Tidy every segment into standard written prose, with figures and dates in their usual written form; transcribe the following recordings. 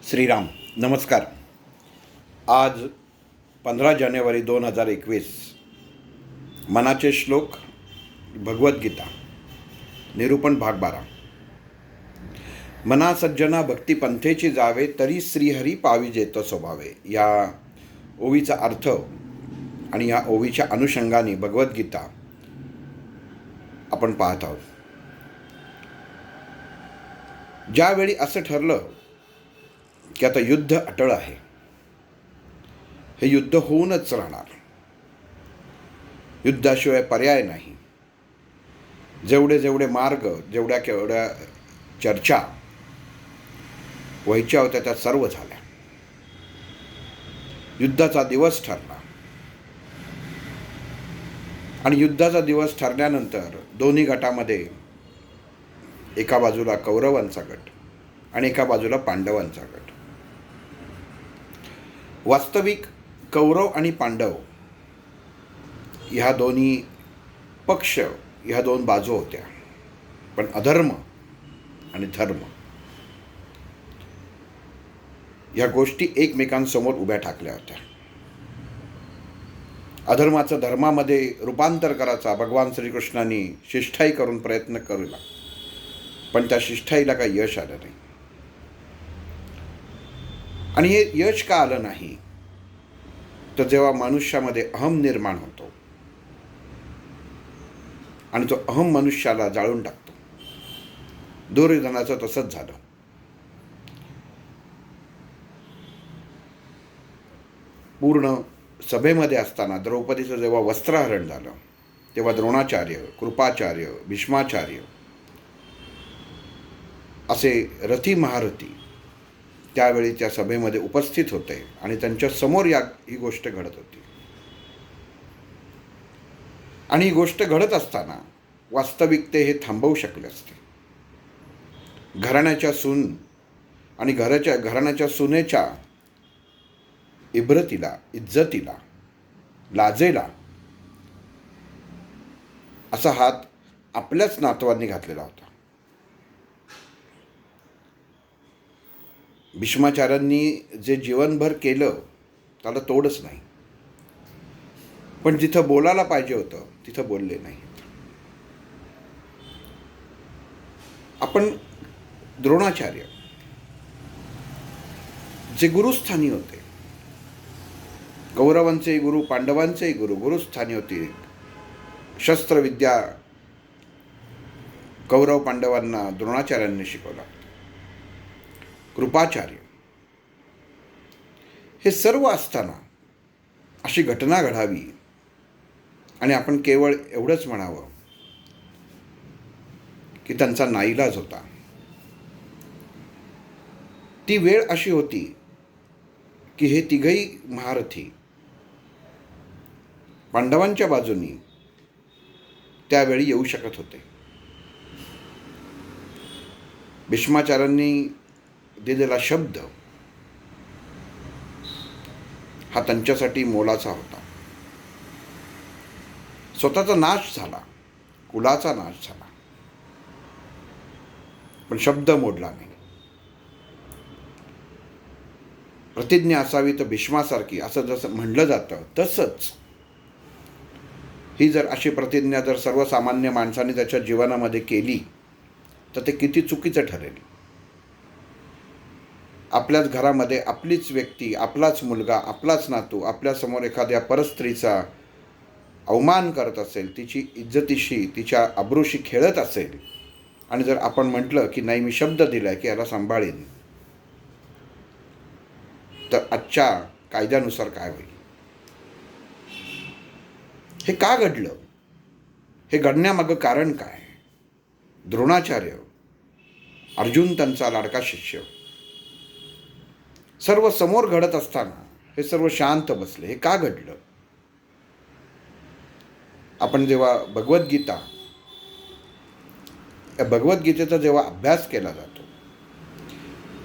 श्रीराम नमस्कार. आज 15 जानेवारी 2021. मनाचे श्लोक भगवद्गीता निरूपण भाग 12. मना सज्जना भक्तिपंथेची जावे तरी श्रीहरी पाविजेत स्वभावे. या ओवीचा अर्थ आणि या ओवीच्या अनुषंगाने भगवद्गीता आपण पाहत आहोत. ज्यावेळी असं ठरलं की आता युद्ध अटळ आहे, हे युद्ध होऊनच राहणार, युद्धाशिवाय पर्याय नाही, जेवढे मार्ग, केवढ्या चर्चा व्हायच्या होत्या त्या सर्व झाल्या. युद्धाचा दिवस ठरला आणि युद्धाचा दिवस ठरल्यानंतर दोन्ही गटामध्ये एका बाजूला कौरवांचा गट आणि एका बाजूला पांडवांचा गट. वास्तविक कौरव आणि पांडव ह्या दोन्ही पक्ष, ह्या दोन बाजू होत्या, पण अधर्म आणि धर्म ह्या गोष्टी एकमेकांसमोर उभ्या ठाकल्या होत्या. अधर्माचं धर्मामध्ये रूपांतर करायचा भगवान श्रीकृष्णांनी शिष्ठाई करून प्रयत्न केला, पण त्या शिष्ठाईला काही यश आलं नाही. आणि हे यश का आलं नाही, तर जेव्हा मनुष्यामध्ये अहम निर्माण होतो आणि तो अहम मनुष्याला जाळून टाकतो. दुर्योधनाचं तसंच झालं. पूर्ण सभेमध्ये असताना द्रौपदीचं जेव्हा वस्त्रहरण झालं, तेव्हा द्रोणाचार्य, कृपाचार्य, भीष्माचार्य असे रथी महारथी त्यावेळी त्या सभेमध्ये उपस्थित होते आणि त्यांच्या समोर ही गोष्ट घडत होती. आणि ही गोष्ट घडत असताना वास्तविक ते हे थांबवू शकले असते. घराण्याच्या सून आणि घराण्याच्या सुनेच्या इब्रतीला, इज्जतीला, लाजेला असा हात आपल्याच नातवांनी घातलेला होता. भीष्माचार्यांनी जे जीवनभर केलं त्याला तोडच नाही, पण जिथं बोलायला पाहिजे होतं तिथं बोलले नाही. आपण द्रोणाचार्य जे गुरुस्थानी होते, कौरवांचेही गुरु, पांडवांचेही गुरु, गुरुस्थानी होते. शस्त्रविद्या कौरव पांडवांना द्रोणाचार्यांनी शिकवला. कृपाचार्य हे सर्व असताना अशी घटना घडावी आणि आपण केवळ एवढंच म्हणावं की त्यांचा नाईलाज होता. ती वेळ अशी होती की हे तिघही महारथी पांडवांच्या बाजूनी त्यावेळी येऊ शकत होते. भीष्माचार्यांनी दिलेला शब्द हा त्यांच्यासाठी मोलाचा होता. स्वतःचा नाश झाला, कुलाचा नाश झाला, पण शब्द मोडला नाही. प्रतिज्ञा असावी तर भीष्मासारखी, असं जसं म्हणलं जातं तसंच ही जर अशी प्रतिज्ञा जर सर्वसामान्य माणसाने त्याच्या जीवनामध्ये केली तर ते किती चुकीचं ठरेल. आपल्याच घरामध्ये आपलीच व्यक्ती, आपलाच मुलगा, आपलाच नातू आपल्यासमोर एखाद्या परस्त्रीचा अवमान करत असेल, तिची इज्जतीशी, तिच्या अब्रूशी खेळत असेल, आणि जर आपण म्हटलं की नाही मी शब्द दिलाय की याला सांभाळीन, तर आजच्या कायद्यानुसार काय होईल? हे का घडलं? हे घडण्यामागं कारण काय? द्रोणाचार्य, अर्जुन त्यांचा लाडका शिष्य, सर्व समोर घडत असताना हे सर्व शांत बसले. हे का घडलं? आपण जेव्हा भगवद्गीतेचा जेव्हा अभ्यास केला जातो,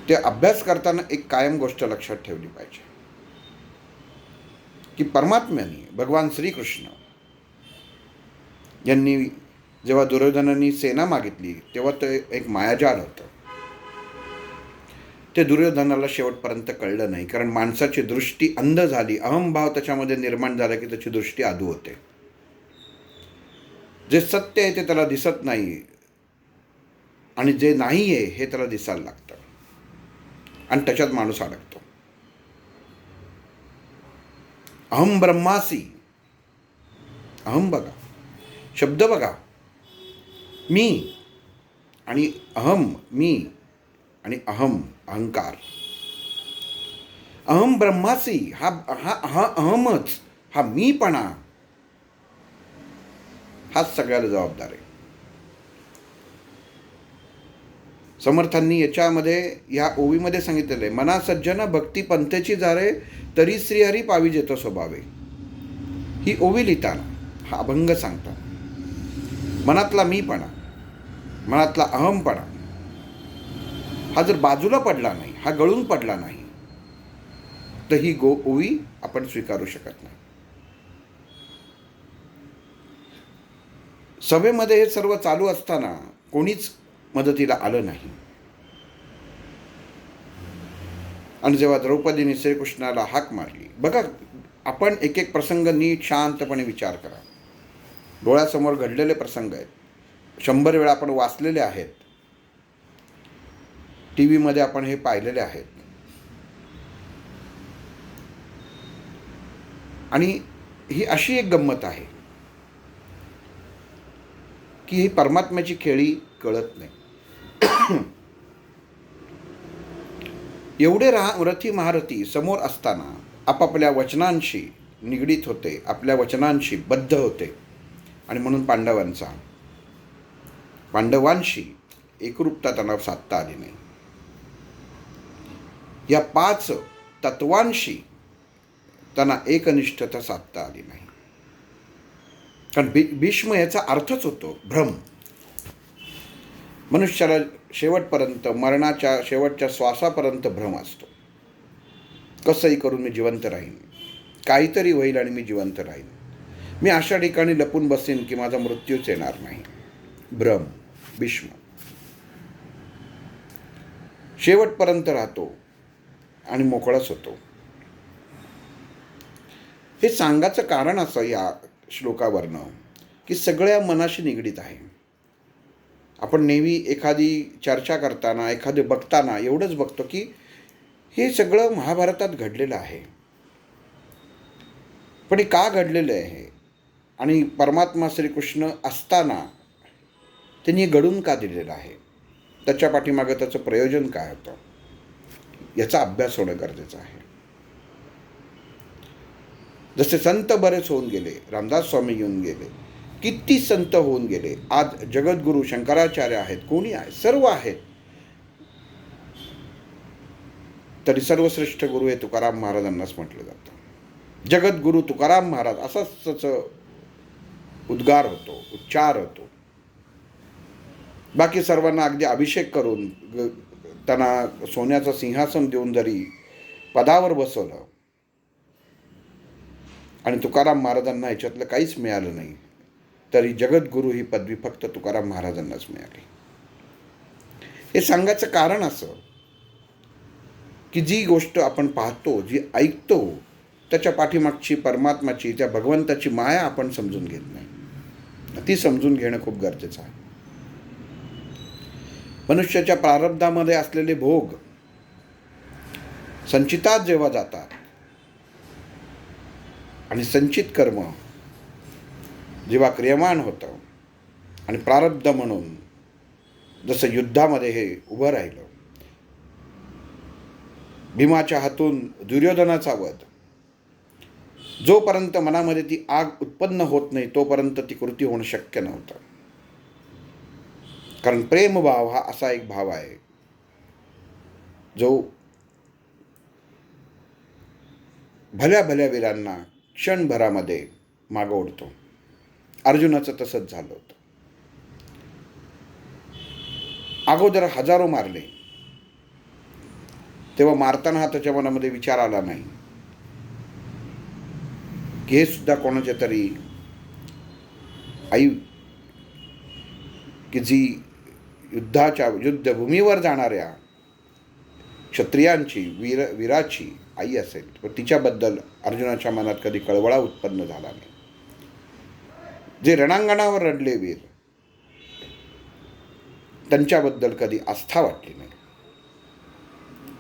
ते अभ्यास करताना एक कायम गोष्ट लक्षात ठेवली पाहिजे की परमात्म्याने, भगवान श्रीकृष्ण यांनी जेव्हा दुर्योधनांनी सेना मागितली तेव्हा ते एक मायाजाळ होतं. ते दुर्योधनाला शेवटपर्यंत कळलं नाही, कारण माणसाची दृष्टी अंध झाली, अहंभाव त्याच्यामध्ये निर्माण झाला की त्याची दृष्टी अधू होते. जे सत्य आहे ते त्याला दिसत नाही आणि जे नाही आहे हे त्याला दिसायला लागतं आणि त्याच्यात माणूस अडकतो. अहम ब्रह्मासी, अहम बघा, शब्द बघा, मी आणि अहम, मी आणि अहम, अहंकार. अहम ब्रह्मासी, हा हा हा अहमच, हा मीपणा, हाच सगळ्याला जबाबदार आहे. समर्थांनी याच्यामध्ये या ओवीमध्ये सांगितलेलं आहे, मना सज्जन भक्ती पंथेची जारे तरी श्रीहरी पावी जेतो स्वभावे. ही ओवी लिहिताना हा अभंग सांगतो. मनातला मीपणा, मनातला अहमपणा हा जर बाजूला पडला नाही, हा गळून पडला नाही, तर ही ओवी आपण स्वीकारू शकत नाही. सभेमध्ये हे सर्व चालू असताना कोणीच मदतीला आलं नाही. आणि जेव्हा द्रौपदीने श्रीकृष्णाला हाक मारली, बघा, आपण एक एक प्रसंग नीट शांतपणे विचार करा. डोळ्यासमोर घडलेले प्रसंग आहेत, 100 वेळा आपण वाचलेले आहेत, टी व्हीमध्ये आपण हे पाहिलेले आहेत. आणि ही अशी एक गंमत आहे की ही परमात्म्याची खेळी कळत नाही. एवढे रथी महारथी समोर असताना आपापल्या वचनांशी निगडीत होते, आपल्या वचनांशी बद्ध होते, आणि म्हणून पांडवांशी एकरूपता त्यांना साधता आली नाही. या 5 तत्वांशी त्यांना एकनिष्ठता साधता आली नाही. कारण भीष्म याचा अर्थच होतो भ्रम. मनुष्याला शेवटपर्यंत, मरणाच्या शेवटच्या श्वासापर्यंत भ्रम असतो. कसंही करून मी जिवंत राहीन, काहीतरी होईल आणि मी जिवंत राहीन, मी अशा ठिकाणी लपून बसेन की माझा मृत्यूच येणार नाही. भ्रम. भीष्म शेवटपर्यंत राहतो आणि मोकळाच होतो. हे सांगायचं कारण असं या श्लोकावरनं की सगळ्या मनाशी निगडीत आहे. आपण नेहमी एखादी चर्चा करताना, एखादे बघताना एवढंच बघतो की हे सगळं महाभारतात घडलेलं आहे, पण हे का घडलेलं आहे आणि परमात्मा श्रीकृष्ण असताना त्यांनी घडून का दिलेलं आहे, त्याच्या पाठीमागं त्याचं प्रयोजन काय होतं, याचा अभ्यास होणं गरजेचं आहे. जसे संत बरेच होऊन गेले, रामदास स्वामी येऊन गेले, किती संत होऊन गेले, आज जगद्गुरू शंकराचार्य आहेत, कोणी आहे, सर्व आहेत, तरी सर्वश्रेष्ठ गुरु हे तुकाराम महाराजांनाच म्हटलं जातं. जगद्गुरू तुकाराम महाराज असाच त्याचं उद्गार होतो, उच्चार होतो. बाकी सर्वांना अगदी अभिषेक करून त्यांना सोन्याचं सिंहासन देऊन जरी पदावर बसवलं आणि तुकाराम महाराजांना याच्यातलं काहीच मिळालं नाही, तरी जगद्गुरू ही पदवी फक्त तुकाराम महाराजांनाच मिळाली. हे सांगायचं कारण असं की जी गोष्ट आपण पाहतो, जी ऐकतो, त्याच्या पाठीमागची परमात्माची, त्या भगवंताची माया आपण समजून घेत नाही. ती समजून घेणं खूप गरजेचं आहे. मनुष्याच्या प्रारब्धामध्ये असलेले भोग संचितात जेव्हा जातात आणि संचित कर्म जेव्हा क्रियमान होतं आणि प्रारब्ध म्हणून जसं युद्धामध्ये हे उभं राहिलं, भीमाच्या हातून दुर्योधनाचा वध, जोपर्यंत मनामध्ये ती आग उत्पन्न होत नाही तोपर्यंत ती कृती होणं शक्य नव्हतं. कारण प्रेमभाव हा असा एक भाव आहे जो भल्या भल्या वीरांना क्षणभरामध्ये मागं ओढतो. अर्जुनाचं तसंच झालं होतं. अगोदर हजारो मारले, तेव्हा मारताना हा त्याच्या मनामध्ये विचार आला नाही की हे सुद्धा कोणाच्या तरी आई की जी युद्धभूमीवर जाणाऱ्या क्षत्रियांची वीराची आई असेल, तर तिच्याबद्दल अर्जुनाच्या मनात कधी कळवळा उत्पन्न झाला नाही. जे रणांगणावर रडले वीर, त्यांच्याबद्दल कधी आस्था वाटली नाही,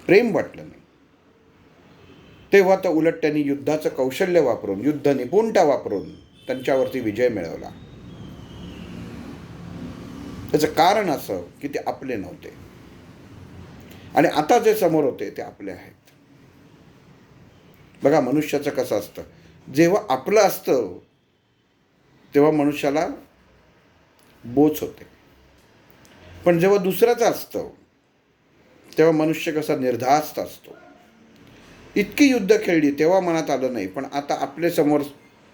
प्रेम वाटलं नाही. तेव्हा तर उलट त्यांनी युद्धाचं कौशल्य वापरून, युद्ध निपुणता वापरून त्यांच्यावरती विजय मिळवला. त्याचं कारण असं की ते आपले नव्हते आणि आता जे समोर होते ते आपले आहेत. बघा मनुष्याचं कसं असतं, जेव्हा आपलं असतं तेव्हा मनुष्याला बोच होते, पण जेव्हा दुसऱ्याचं असतं तेव्हा मनुष्य कसा निर्धास्त असतो. इतकी युद्ध खेळली तेव्हा मनात आलं नाही, पण आता आपले समोर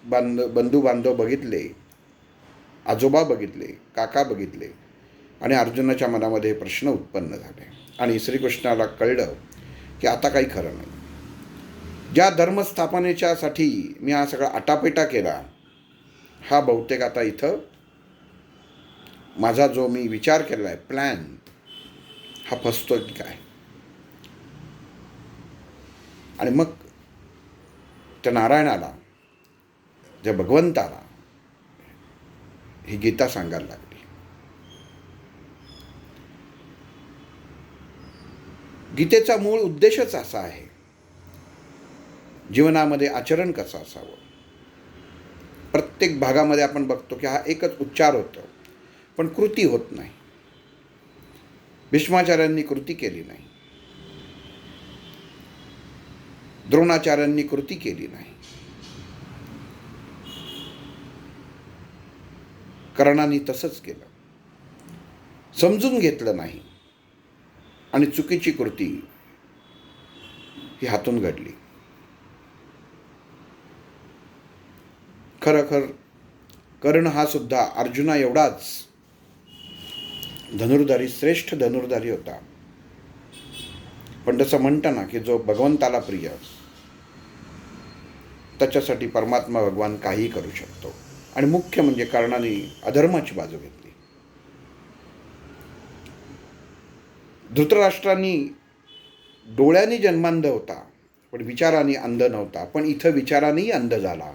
बंधू बांधव बघितले, आजोबा बघितले, काका बघितले आणि अर्जुनाच्या मनामध्ये प्रश्न उत्पन्न झाले आणि श्रीकृष्णाला कळलं की आता काही खरं नाही. ज्या धर्मस्थापनेच्यासाठी मी हा सगळा आटापेटा केला, हा बहुतेक आता इथं माझा जो मी विचार केला आहे प्लॅन, हा फसतो की काय. आणि मग त्या नारायणाला, त्या भगवंताला ही गीता सांगायला लागली. गीतेचा मूळ उद्देशच असा आहे, जीवनामध्ये आचरण कसं असावं. प्रत्येक भागामध्ये आपण बघतो की हा एकच उच्चार होतो, पण कृती होत नाही. भीष्माचार्यांनी कृती केली नाही, द्रोणाचार्यांनी कृती केली नाही, कर्णांनी तसंच केलं, समजून घेतलं नाही आणि चुकीची कृती ही हातून घडली. खरखर कर्ण हा सुद्धा अर्जुना एवढाच धनुर्धारी, श्रेष्ठ धनुर्धारी होता. पण तसं म्हणतं ना की जो भगवंताला प्रिय, त्याच्यासाठी परमात्मा भगवान काहीही करू शकतो. आणि मुख्य म्हणजे कर्णाने अधर्माची बाजू घेतली. धृतराष्ट्रांनी डोळ्यांनी जन्मांध होता, पण विचारांनी अंध नव्हता. पण इथं विचारांनीही अंध झाला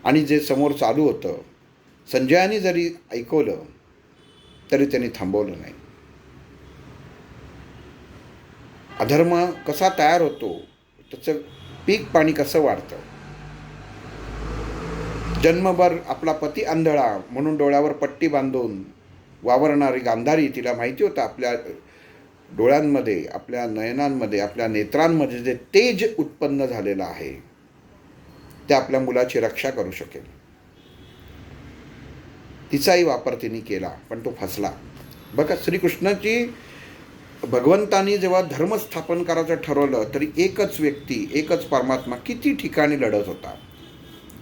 आणि जे समोर चालू होतं, संजयाने जरी ऐकवलं तरी त्यांनी थांबवलं नाही. अधर्म कसा तयार होतो, त्याचं पीक पाणी कसं वाढतं. जन्मभर आपला पती आंधळा म्हणून डोळ्यावर पट्टी बांधून वावरणारी गांधारी, तिला माहिती होतं आपल्या डोळ्यांमध्ये, आपल्या नयनांमध्ये, आपल्या नेत्रांमध्ये जे तेज उत्पन्न झालेलं आहे ते आपल्या मुलाची रक्षा करू शकेल. तिचाही वापर तिने केला, पण तो फसला. बघा श्रीकृष्णाची, भगवंतानी जेव्हा धर्म स्थापन करायचं ठरवलं तरी एकच व्यक्ती, एकच परमात्मा किती ठिकाणी लढत होता.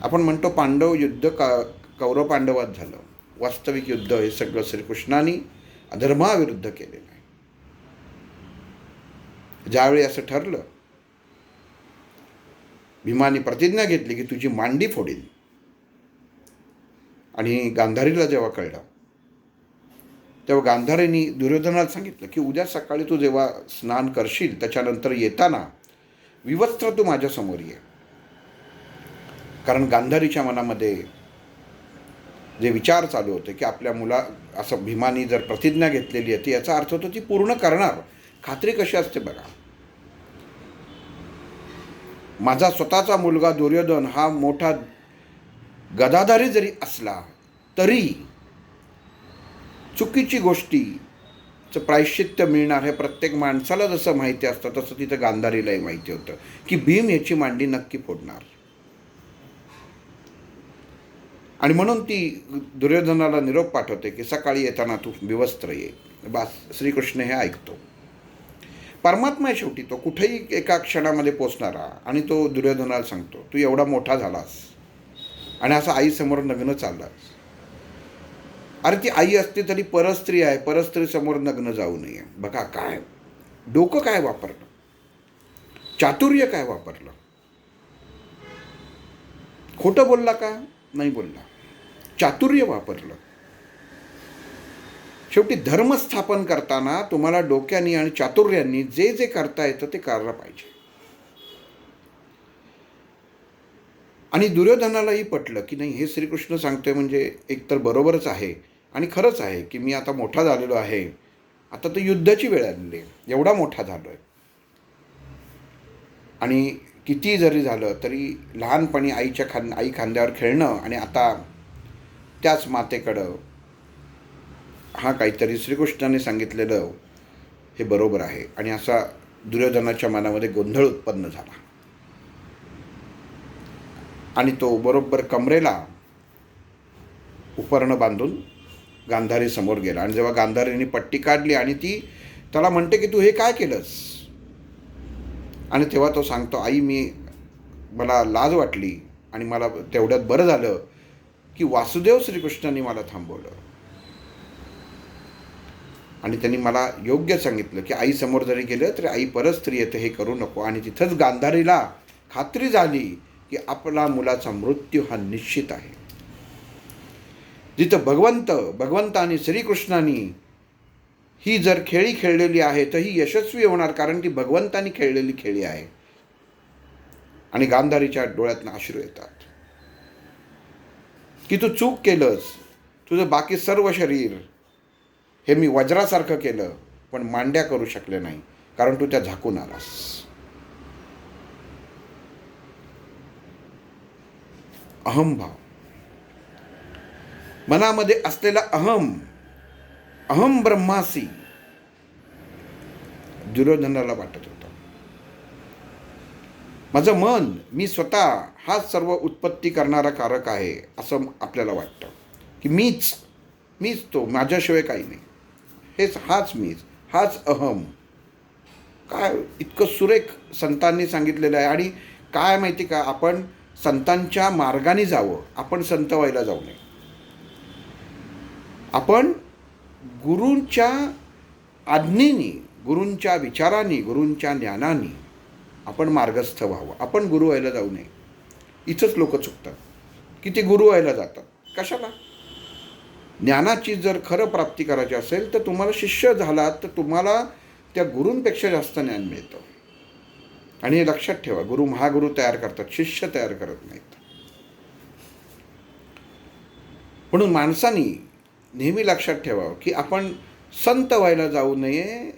आपण म्हणतो पांडव युद्ध कौरव पांडवात झालं, वास्तविक युद्ध हे सगळं श्रीकृष्णाने अधर्माविरुद्ध केलेलं आहे. ज्यावेळी असं ठरलं, भीमाने प्रतिज्ञा घेतली की तुझी मांडी फोडीन, आणि गांधारीला जेव्हा कळलं तेव्हा गांधारीने दुर्योधनाला सांगितलं की उद्या सकाळी तू जेव्हा स्नान करशील त्याच्यानंतर येताना विवस्त्र तू माझ्यासमोर ये. कारण गांधारीच्या मनामध्ये जे विचार चालू होते की आपल्या मुला, असं भीमानी जर प्रतिज्ञा घेतलेली आहे ती, याचा अर्थ होतो ती पूर्ण करणार. खात्री कशी असते बघा, माझा स्वतःचा मुलगा दुर्योधन हा मोठा गदाधारी जरी असला तरी चुकीची गोष्टीचं प्रायश्चित्त मिळणार हे प्रत्येक माणसाला जसं माहिती असतं, तसं तिथं गांधारीलाही माहिती होतं की भीम याची मांडी नक्की फोडणार. आणि म्हणून ती दुर्योधनाला निरोप पाठवते की सकाळी येताना तू विवस्त्र ये. बस श्रीकृष्ण हे ऐकतो. परमात्मा आहे शेवटी, तो कुठेही एका क्षणामध्ये पोचणारा. आणि तो दुर्योधनाला सांगतो तू एवढा मोठा झालास आणि असा आईसमोर नग्न चाललास. अरे ती आई असते तरी परस्त्री आहे, परस्त्री समोर नग्न जाऊ नये. बघा काय डोकं काय वापरलं, चातुर्य काय वापरलं. खोटं बोलला का? नाही बोलला, चातुर्य वापरलं. शेवटी धर्म स्थापन करताना तुम्हाला डोक्यानी आणि चातुर्यांनी जे जे करता येतं ते करायला पाहिजे. आणि दुर्योधनालाही पटलं की नाही, हे श्रीकृष्ण सांगतोय म्हणजे एकतर बरोबरच आहे आणि खरंच आहे की मी आता मोठा झालेलो आहे, आता तर युद्धाची वेळ आलेली आहे, एवढा मोठा झालो आहे. आणि किती जरी झालं तरी लहानपणी आई खांद्यावर खेळणं आणि आता त्याच मातेकडं, हा काहीतरी श्रीकृष्णाने सांगितलेलं हे बरोबर आहे. आणि असा दुर्योधनाच्या मनामध्ये गोंधळ उत्पन्न झाला आणि तो बरोबर कमरेला उपरणं बांधून गांधारी समोर गेला. आणि जेव्हा गांधारीने पट्टी काढली आणि ती त्याला म्हणते की तू हे काय केलंस, आणि तेव्हा तो सांगतो, आई मला लाज वाटली आणि मला तेवढ्यात बरं झालं की वासुदेव श्रीकृष्णांनी मला थांबवलं आणि त्यांनी मला योग्य सांगितलं की आई समोर जरी गेलं तरी आई परस्त्री येते, हे करू नको. आणि तिथंच गांधारीला खात्री झाली की आपला मुलाचा मृत्यू हा निश्चित आहे. जिथं भगवंत आणि श्रीकृष्णांनी ही जर खेळी खेळलेली आहे तर ही यशस्वी होणार, कारण ती भगवंतानी खेळलेली खेळी आहे. आणि गांधारीच्या डोळ्यातनं अश्रू येतात की तू चूक केलंस, तुझं बाकी सर्व शरीर हे मी वज्रासारखं केलं पण मांड्या करू शकले नाही, कारण तू त्या झाकून आलास. अहंभाव, मनामध्ये असलेला अहम ब्रह्मासी दुर्योधनाला वाटत होता. माझं मन, मी स्वतः हाच सर्व उत्पत्ती करणारा कारक आहे असं आपल्याला वाटतं की मीच तो, माझ्याशिवाय काही नाही, हाच अहम. काय इतकं सुरेख संतांनी सांगितलेलं आहे. आणि काय माहिती का, आपण संतांच्या मार्गाने जावं, आपण संत व्हायला जाऊ नये. आपण गुरूंच्या आज्ञेनी, गुरूंच्या विचारांनी, गुरूंच्या ज्ञानाने आपण मार्गस्थ व्हावं, आपण गुरु व्हायला जाऊ नये. इथंच लोक चुकतात की ते गुरु व्हायला जातात. कशाला? ज्ञानाची जर खरं प्राप्ती करायची असेल तर तुम्हाला शिष्य झालात तर तुम्हाला त्या गुरूंपेक्षा जास्त ज्ञान मिळतं. आणि हे लक्षात ठेवा, महागुरू तयार करतात, शिष्य तयार करत नाहीत. म्हणून माणसांनी नेहमी लक्षात ठेवावं की आपण संत व्हायला जाऊ नये,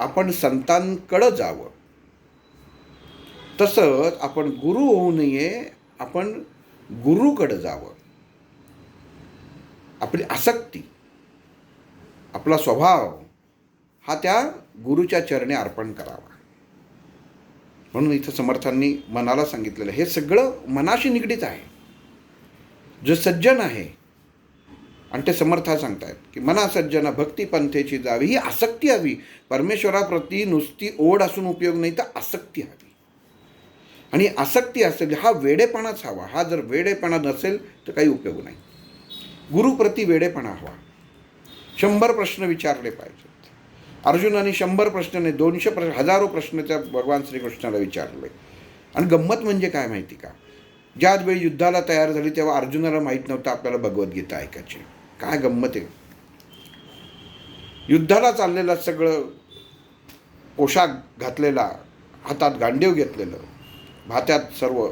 आपण संतांकडं जावं. तसंच आपण गुरु होऊ नये, आपण गुरुकडं जावं. आपली आसक्ती, आपला स्वभाव हा त्या गुरुच्या चरणी अर्पण करावा. म्हणून इथं समर्थांनी मनाला सांगितलेलं, हे सगळं मनाशी निगडीत आहे. जो सज्जन आहे, आणि ते समर्था सांगतायत की मना सज्जन भक्ती पंथेची जावी, ही आसक्ती हवी. परमेश्वराप्रती नुसती ओढ असून उपयोग नाही, तर आसक्ती हवी. आणि आसक्ती असेल, हा वेडेपणाच हवा. हा जर वेडेपणा नसेल तर काही उपयोग नाही. गुरुप्रती वेडेपणा हवा. 100 प्रश्न विचारले पाहिजेत. अर्जुनाने 100 प्रश्न नाही, 200 प्रश्न, हजारो प्रश्न त्या भगवान श्रीकृष्णाला विचारले. आणि गंमत म्हणजे काय माहिती का, ज्या वेळी युद्धाला तयार झाली तेव्हा अर्जुनाला माहीत नव्हतं आपल्याला भगवद्गीता ऐकायची. काय गंमत आहे. युद्धाला चाललेला सगळं पोशाख घातलेला, हातात गांडीव घेतलेलं, भात्यात सर्व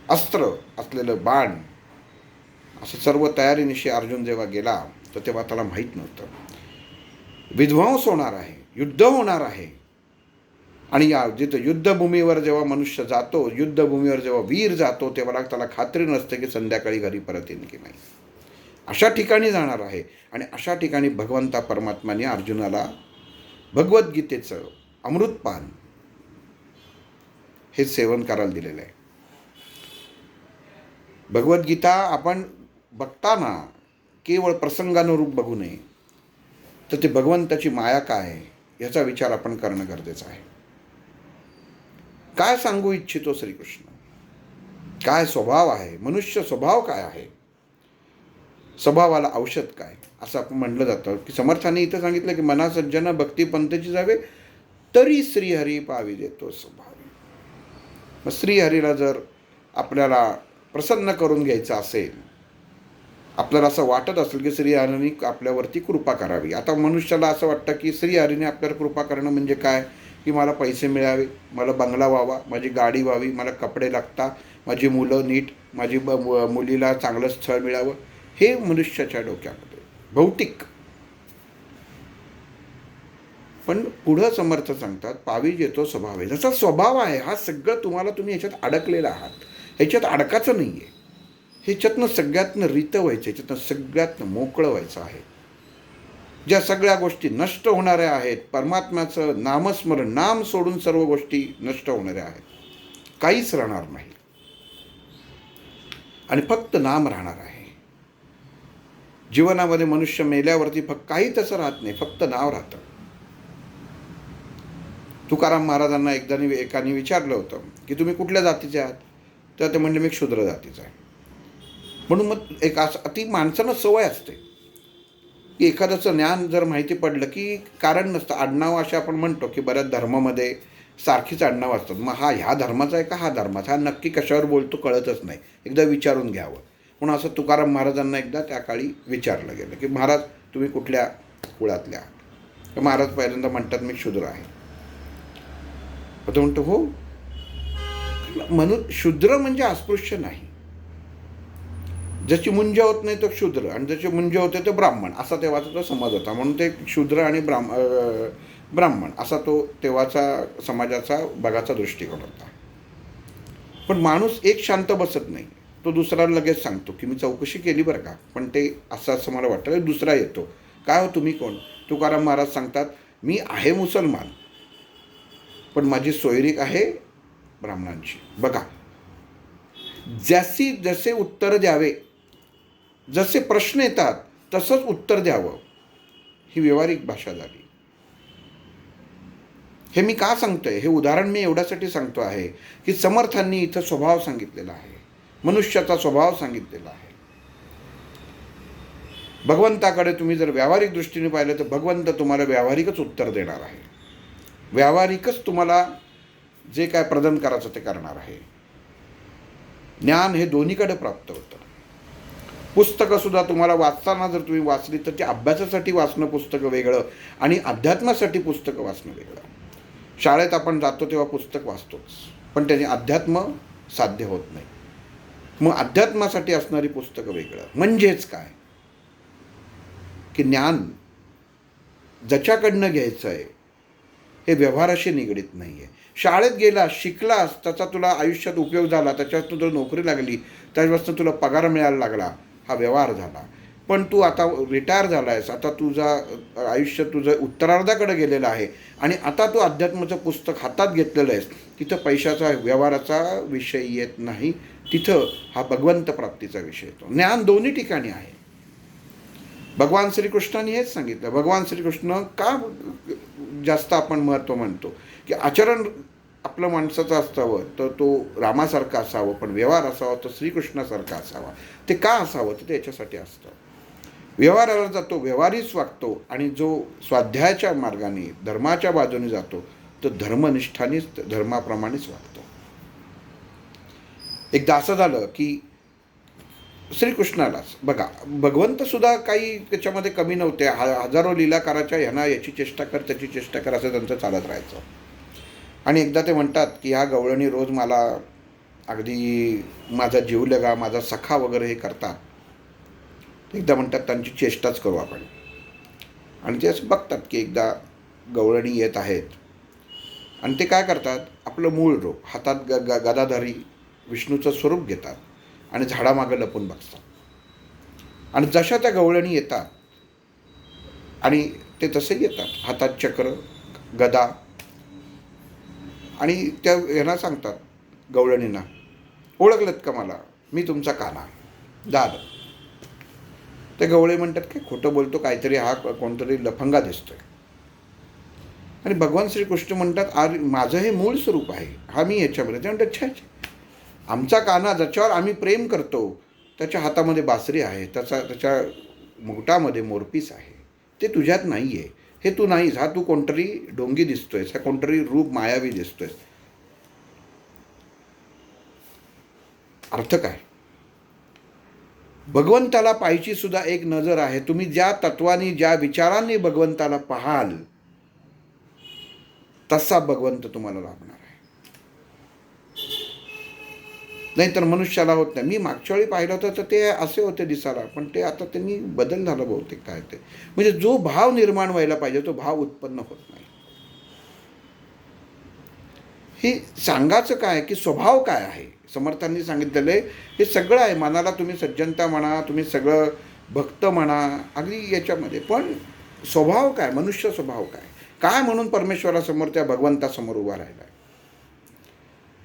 अस्त्र असलेलं, बाण, असं सर्व तयारीनिशी अर्जुन जेव्हा गेला तर तेव्हा त्याला माहीत नव्हतं विध्वंस होणार आहे, युद्ध होणार आहे. आणि या जिथं युद्धभूमीवर जेव्हा मनुष्य जातो, युद्धभूमीवर जेव्हा वीर जातो, तेव्हा त्याला खात्री नसते की संध्याकाळी घरी परत येईल की नाही. अशा ठिकाणी जाणार आहे. आणि अशा ठिकाणी भगवंता परमात्माने अर्जुनाला भगवद्गीतेचं अमृतपान हे सेवन करायला दिलेलं आहे. भगवद्गीता आपण बघताना केवळ प्रसंगानुरूप बघू नये, तर ते भगवंताची माया काय आहे याचा विचार आपण करणं गरजेचं आहे. काय सांगू इच्छितो श्रीकृष्ण, काय स्वभाव आहे, मनुष्य स्वभाव काय आहे, स्वभावाला औषध काय, असं आपण म्हटलं जातं की समर्थाने इथं सांगितलं की मना सज्जन भक्ती पंथेची जावे, तरी श्रीहरी पावी देतो स्वभावी. मग श्रीहरीला जर आपल्याला प्रसन्न करून घ्यायचं असेल आपल्याला असं वाटत असेल की श्रीहरीने आपल्यावरती कृपा करावी. आता मनुष्याला असं वाटतं की श्रीहरीने आपल्यावर कृपा करणं म्हणजे काय, की मला पैसे मिळावे, मला बंगला व्हावा, माझी गाडी व्हावी, मला कपडे लागतात, माझी मुलं नीट, मुलीला चांगलं स्थळ मिळावं, हे मनुष्याच्या डोक्यामध्ये भौतिक. पण पुढं समर्थ सांगतात, पावी येतो स्वभाव आहे. जसा स्वभाव आहे हा सगळं तुम्ही ह्याच्यात अडकलेला आहात, ह्याच्यात अडकाचं नाही आहे. ह्याच्यातनं सगळ्यातनं रीत व्हायचं, ह्याच्यातनं सगळ्यातनं मोकळं व्हायचं आहे. ज्या सगळ्या गोष्टी नष्ट होणाऱ्या आहेत, परमात्म्याचं नामस्मरण, नाम सोडून सर्व गोष्टी नष्ट होणाऱ्या आहेत, काहीच राहणार नाही आणि फक्त नाम राहणार आहे. जीवनामध्ये मनुष्य मेल्यावरती फक्त काही तसं राहत नाही, फक्त नाव राहतं. तुकाराम महाराजांना एकाने विचारलं होतं की तुम्ही कुठल्या जातीचे आहात, तर ते म्हणले मी क्षुद्र जातीचा आहे. म्हणून मग एक असं ती माणसानं सवय असते की एखाद्याचं ज्ञान जर माहिती पडलं की कारण नसतं. आडनाव असे आपण म्हणतो की बऱ्याच धर्मामध्ये सारखीच आडनाव असतात. मग हा ह्या धर्माचा आहे का हा धर्माचा, हा नक्की कशावर बोलतो कळतच नाही, एकदा विचारून घ्यावं. म्हणून असं तुकाराम महाराजांना एकदा त्या काळी विचारलं गेलं की महाराज तुम्ही कुठल्या कुळातले आहात. तर महाराज पहिल्यांदा म्हणतात मी क्षुद्र आहे. तो म्हणतो हो, म्हणून शूद्र म्हणजे अस्पृश्य नाही. ज्याची मुंज होत नाही तो क्षुद्र आणि ज्याची मुंज होते तो ब्राह्मण, असा तेव्हाचा तो समाज होता. म्हणून ते शूद्र आणि ब्राह्मण असा तो तेव्हाचा समाजाचा बघाचा दृष्टिकोन होता. पण माणूस एक शांत बसत नाही, तो दुसरा लगेच सांगतो की मी चौकशी केली बरं का, पण ते असं मला वाटतं. दुसरा येतो, काय हो तुम्ही कोण. तुकाराम महाराज सांगतात मी आहे मुसलमान, पण माझी सोयरीक आहे ब्राह्मणांची. बघा, जसे उत्तर द्यावे, जसे प्रश्न येतात तसंच उत्तर द्यावं, ही व्यावहारिक भाषा झाली. हे मी का सांगतोय, हे उदाहरण मी एवढ्यासाठी सांगतो आहे की समर्थांनी इथं स्वभाव सांगितलेला आहे, मनुष्याचा स्वभाव सांगितलेला आहे. भगवंताकडे तुम्ही जर व्यावहारिक दृष्टीने पाहिलं तर भगवंत तुम्हाला व्यावहारिकच उत्तर देणार आहे, व्यावहारिकच तुम्हाला जे काय प्रदान करायचं ते करणार आहे. ज्ञान हे दोन्हीकडे प्राप्त होतं. पुस्तकंसुद्धा तुम्हाला वाचताना जर तुम्ही वाचली तर ते अभ्यासासाठी वाचणं पुस्तकं वेगळं आणि अध्यात्मासाठी पुस्तकं वाचणं वेगळं. शाळेत आपण जातो तेव्हा पुस्तक वाचतोच, पण त्याने अध्यात्म साध्य होत नाही. मग अध्यात्मासाठी असणारी पुस्तकं वेगळं. म्हणजेच काय की ज्ञान ज्याच्याकडनं घ्यायचं आहे हे व्यवहाराशी निगडीत नाही आहे. शाळेत गेला, शिकलास, त्याचा तुला आयुष्यात उपयोग झाला, त्याच्यापासून तुला नोकरी लागली, त्याच्यापासून तुला पगार मिळायला लागला, हा व्यवहार झाला. पण तू आता रिटायर झाला आहेस, आता आयुष्य तुझं उत्तरार्धाकडे गेलेलं आहे आणि आता तू अध्यात्माचं पुस्तक हातात घेतलेलं आहेस, तिथं पैशाचा व्यवहाराचा विषय येत नाही, तिथं हा भगवंत प्राप्तीचा विषय येतो. ज्ञान दोन्ही ठिकाणी आहे. भगवान श्रीकृष्णाने हेच सांगितलं. भगवान श्रीकृष्ण का जास्त आपण महत्त्व म्हणतो की आचरण आपलं माणसाचं असावं तर तो रामासारखा असावं, पण व्यवहार असावा तो श्रीकृष्णासारखा असावा. ते का असावं तर ते याच्यासाठी असतं. व्यवहाराला जातो, व्यवहारीच वागतो, आणि जो स्वाध्यायाच्या मार्गाने धर्माच्या बाजूने जातो तो धर्मनिष्ठानेच धर्माप्रमाणेच वागतो. एकदा असं झालं की श्रीकृष्णालाच बघा, भगवंतसुद्धा काही त्याच्यामध्ये कमी नव्हते. हजारो लीलाकाराच्या ह्यांना याची चेष्टा कर त्याची चेष्टा कर असं त्यांचं चालत राहायचं. आणि एकदा ते म्हणतात की ह्या गवळणी रोज मला अगदी माझा जीव लगा, माझा सखा वगैरे हे करतात. एकदा म्हणतात त्यांची चेष्टाच करू आपण. आणि ते असं बघतात की एकदा गवळणी येत आहेत आणि ते काय करतात, आपलं मूळ रूप हातात गदाधारी विष्णूचं स्वरूप घेतात आणि झाडामागं लपून बसतात. आणि जशा त्या गवळणी येतात आणि ते तसे येतात, हातात चक्र गदा, आणि त्या ह्यांना सांगतात गवळणींना, ओळखलत का मला, मी तुमचा काना दाद. ते गवळे म्हणतात की खोटं बोलतो काहीतरी, हा कोणतरी लफंगा दिसतोय. आणि भगवान श्रीकृष्ण म्हणतात अरे माझं हे मूळ स्वरूप आहे, हा मी ह्याच्यामध्ये. ते म्हणतात छे, आमचा काना ज्याच्यावर आम्ही प्रेम करतो त्याच्या हातामध्ये बासरी आहे, त्याच्या मुकुटामध्ये मोरपीस आहे, ते तुझ्यात नाही आहे, हे तू नाहीस, हा तू कोणतरी डोंगी दिसतोयस, हा कोणतरी रूप मायावी दिसतोयस. अर्थ काय, भगवंताला पाहायची सुद्धा एक नजर आहे. तुम्ही ज्या तत्वानी ज्या विचारांनी भगवंताला पाहाल तसा भगवंत तुम्हाला लाभणार आहे. नाहीतर मनुष्याला होत नाही. मी मागच्या वेळी पाहिलं होतं तर ते असे होते दिसायला, पण ते आता त्यांनी बदल झाला बहुतेक काय ते. म्हणजे जो भाव निर्माण व्हायला पाहिजे तो भाव उत्पन्न होत नाही. हे सांगायचं काय की स्वभाव काय आहे. समर्थांनी सांगितलेलं आहे हे सगळं आहे. मनाला तुम्ही सज्जनता म्हणा, तुम्ही सगळं भक्त म्हणा, अगदी याच्यामध्ये, पण स्वभाव काय, मनुष्य स्वभाव काय, काय म्हणून परमेश्वरासमोर त्या भगवंतासमोर उभा राहिला.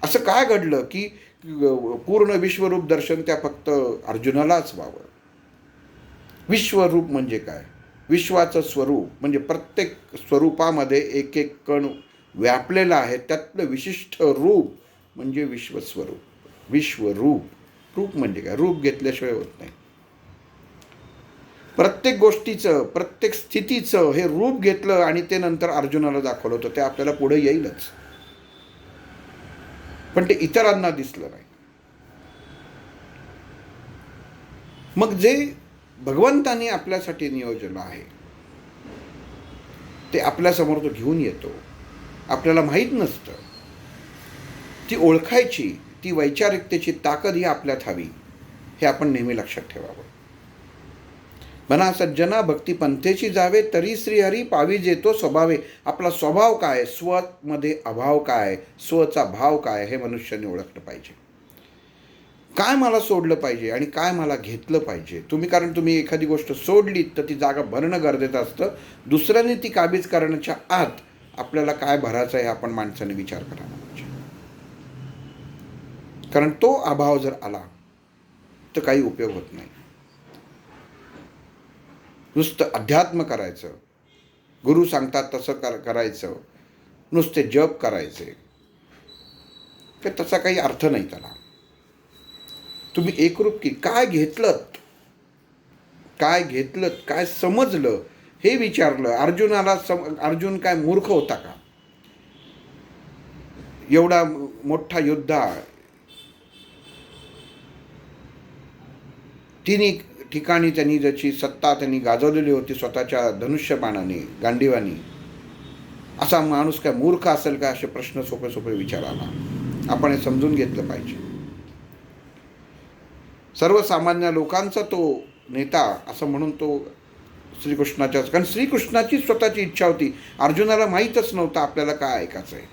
असं काय घडलं की पूर्ण विश्वरूप दर्शन त्या फक्त अर्जुनालाच व्हावं. विश्वरूप म्हणजे काय, विश्वाचं स्वरूप म्हणजे प्रत्येक स्वरूपामध्ये एक एक कण व्यापलेला आहे. त्यातलं विशिष्ट रूप म्हणजे विश्वस्वरूप. विश्वरूप, रूप म्हणजे काय, रूप घेतल्याशिवाय होत नाही. प्रत्येक गोष्टीचं, प्रत्येक स्थितीचं हे रूप घेतलं आणि ते नंतर अर्जुनाला दाखवलं होतं. ते आपल्याला पुढे येईलच, पण ते इतरांना दिसलं नाही. मग जे भगवंतानी आपल्यासाठी नियोजन आहे ते आपल्यासमोर तो घेऊन येतो. आपल्याला माहीत नसतं. ती ओळखायची, ती वैचारिकतेची ताकद ही आपल्यात हवी, हे आपण नेहमी लक्षात ठेवावं. मना सज्जना भक्ती पंथेची जावे, तरी श्रीहरी पावी जेतो स्वभावे. आपला स्वभाव काय, स्वमध्ये अभाव काय, स्वचा भाव काय, हे मनुष्याने ओळखलं पाहिजे. काय मला सोडलं पाहिजे आणि काय मला घेतलं पाहिजे. कारण तुम्ही एखादी गोष्ट सोडलीत तर ती जागा भरणं गरजेचं असतं. दुसऱ्याने ती काबीज करण्याच्या आत आपल्याला काय भरायचं आहे आपण माणसाने विचार करायला पाहिजे. कारण तो अभाव जर आला तर काही उपयोग होत नाही. नुसतं अध्यात्म करायचं, गुरु सांगतात तसं करायचं, नुसते जप करायचे, तर तसा काही अर्थ नाही त्याला. तुम्ही एकरूप की काय घेतलं, काय घेतलं, काय समजलं हे विचारलं. अर्जुन काय मूर्ख होता का. एवढा मोठा योद्धा, तिन्ही ठिकाणी त्यांनी ज्याची सत्ता त्यांनी गाजवलेली होती स्वतःच्या धनुष्यबाणाने, गांडीवानी, असा माणूस काय मूर्ख असेल का, असे प्रश्न सोपे सोपे विचारायला. आपण हे समजून घेतलं पाहिजे. सर्वसामान्य लोकांचा तो नेता असं म्हणून तो श्रीकृष्णाच्या, कारण श्रीकृष्णाची स्वतःची इच्छा होती. अर्जुनाला माहीतच नव्हतं आपल्याला काय ऐकायचं आहे.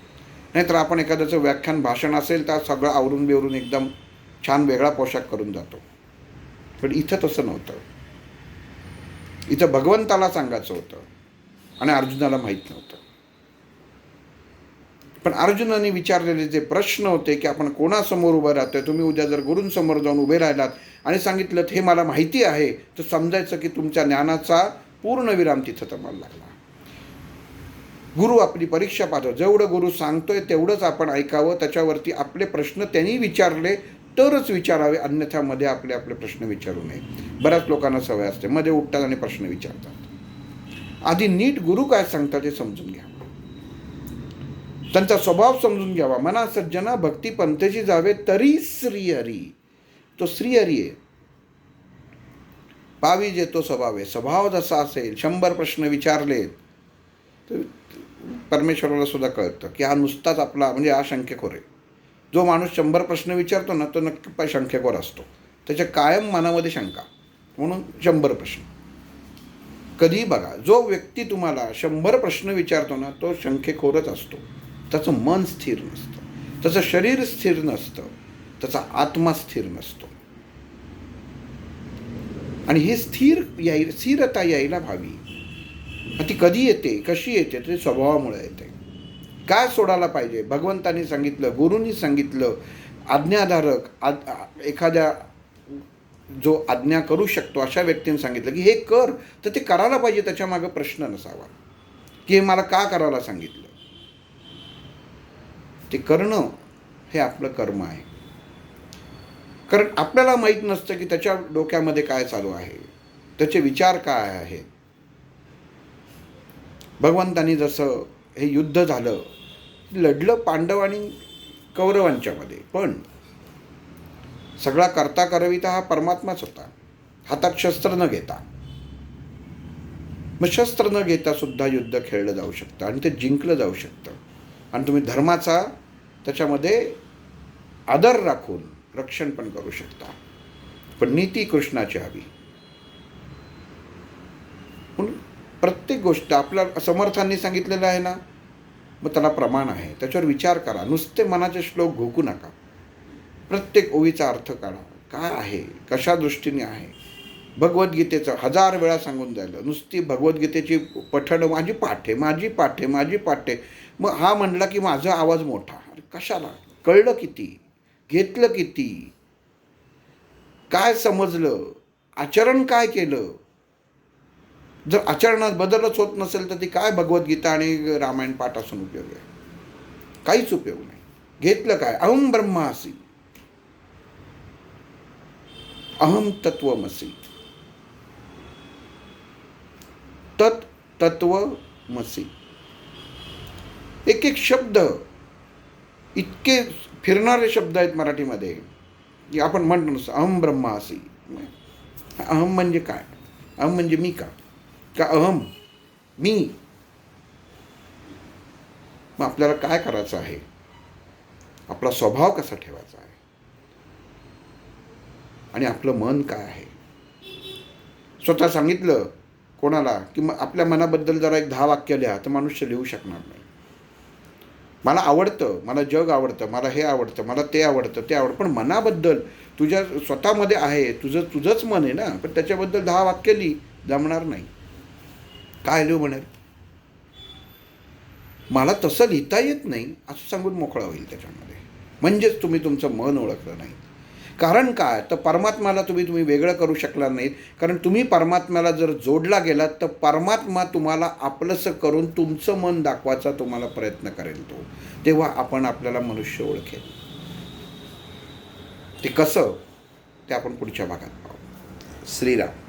नाहीतर आपण एखाद्याचं व्याख्यान भाषण असेल तर सगळं आवरून बिवरून एकदम छान वेगळा पोशाख करून जातो. पण इथं तसं नव्हतं. इथं भगवंताला सांगायचं होतं आणि अर्जुनाला माहीत नव्हतं. पण अर्जुनाने विचारलेले जे प्रश्न होते की आपण कोणासमोर उभं राहतोय. तुम्ही उद्या जर गुरूंसमोर जाऊन उभे राहिलात आणि सांगितलं हे मला माहिती आहे, तर समजायचं की तुमच्या ज्ञानाचा पूर्ण विराम तिथं तुम्हाला लागला. गुरु आपली परीक्षा पाहतो. जेवढं गुरु सांगतोय तेवढंच आपण ऐकावं. त्याच्यावरती आपले प्रश्न त्यांनी विचारले तरच विचारावे, अन्यथा मध्ये आपले प्रश्न विचारू नये. बऱ्याच लोकांना सवय असते, मध्ये उठतात आणि प्रश्न विचारतात. आधी नीट गुरु काय सांगतात हे समजून घ्यावं, त्यांचा स्वभाव समजून घ्यावा. मना सज्जना भक्ती पंथेची जावे, तरी श्रीहरी, तो श्रीहरी आहे. पावी जेतो स्वभावे, स्वभाव जसा असेल. 100 प्रश्न विचारले तर परमेश्वराला सुद्धा कळतं की हा नुसताच आपला म्हणजे हा शंकेखोर आहे. जो माणूस 100 प्रश्न विचारतो ना तो नक्की शंकेखोर असतो. त्याच्या कायम मनामध्ये शंका, म्हणून 100 प्रश्न. कधीही बघा, जो व्यक्ती तुम्हाला 100 प्रश्न विचारतो ना तो शंकेखोरच असतो. त्याचं मन स्थिर नसतं, त्याचं शरीर स्थिर नसतं, त्याचा आत्मा स्थिर नसतो. आणि हे स्थिरता यायला हवी. ती कधी येते, कशी येते, ते स्वभावामुळे येते. काय सोडायला पाहिजे, भगवंतांनी सांगितलं, गुरूंनी सांगितलं. आज्ञाधारक एखाद्या जो आज्ञा करू शकतो अशा व्यक्तीने सांगितलं की हे कर, तर ते करायला पाहिजे. त्याच्या मागे प्रश्न नसावा की हे मला का करायला सांगितलं. ते करणं हे आपलं कर्म आहे. कारण आपल्याला माहीत नसतं की त्याच्या डोक्यामध्ये काय चालू आहे, त्याचे विचार काय आहेत. भगवंतांनी जसं हे युद्ध झालं, लढलं पांडव आणि कौरवांच्यामध्ये, पण सगळा करता करविता हा परमात्माच होता. हातात शस्त्र न घेता. मग शस्त्र न घेता सुद्धा युद्ध खेळलं जाऊ शकतं आणि ते जिंकलं जाऊ शकतं. आणि तुम्ही धर्माचा त्याच्यामध्ये आदर राखून रक्षण पण करू शकता. पण नीती कृष्णाची हवी. म्हणून प्रत्येक गोष्ट आपल्या समर्थांनी सांगितलेलं आहे ना, मग त्याला प्रमाण आहे, त्याच्यावर विचार करा. नुसते मनाचे श्लोक घोकू नका. प्रत्येक ओळीचा अर्थ काढा. काय आहे, कशा दृष्टीने आहे. भगवद्गीतेचं 1000 वेळा सांगून झालं. नुसती भगवद्गीतेची पठण माझी पाठे माझी पाठे माझी पाठे. मग हा म्हणला की माझा आवाज मोठा. अरे कशाला? कळलं किती? घेतलं किती? काय समजलं? आचरण काय केलं? जर आचरणात बदलच होत नसेल तर ती काय भगवद्गीता आणि रामायण पाठ असून उपयोग आहे? काहीच उपयोग नाही. घेतलं काय? अहम ब्रह्मासी, अहम तत्वमसी, तत् तत्वमसी. एक एक शब्द इतके फिरणारे शब्द आहेत मराठीमध्ये की आपण म्हणतो नसतं अहम ब्रह्मासी. अहम म्हणजे काय? अहम म्हणजे मी का अहम मी? मग आपल्याला काय करायचं आहे? आपला स्वभाव कसा ठेवायचा आहे आणि आपलं मन काय आहे? स्वतः सांगितलं कोणाला की मग आपल्या मनाबद्दल जरा एक 10 वाक्य लिहा, तर मनुष्य लिहू शकणार नाही. मला आवडतं, मला जग आवडतं, मला हे आवडतं, मला ते आवडतं, ते आवडतं, पण मनाबद्दल तुझ्या स्वतःमध्ये आहे, तुझंच मन आहे ना, पण त्याच्याबद्दल 10 वाक्य लिही, जमणार नाही. काय लिहू म्हणेल? मला तसं लिहिता येत नाही असं सांगून मोकळा होईल त्याच्यामध्ये. म्हणजेच तुम्ही तुमचं मन ओळखलं नाही. कारण काय? तर परमात्म्याला तुम्ही वेगळं करू शकणार नाहीत. कारण तुम्ही परमात्म्याला जर जोडला गेलात तर परमात्मा तुम्हाला आपलंसं करून तुमचं मन दाखवायचा तुम्हाला प्रयत्न करेल तो. तेव्हा आपल्याला मनुष्य ओळखेल. ते कसं ते आपण पुढच्या भागात पाहू. श्रीराम.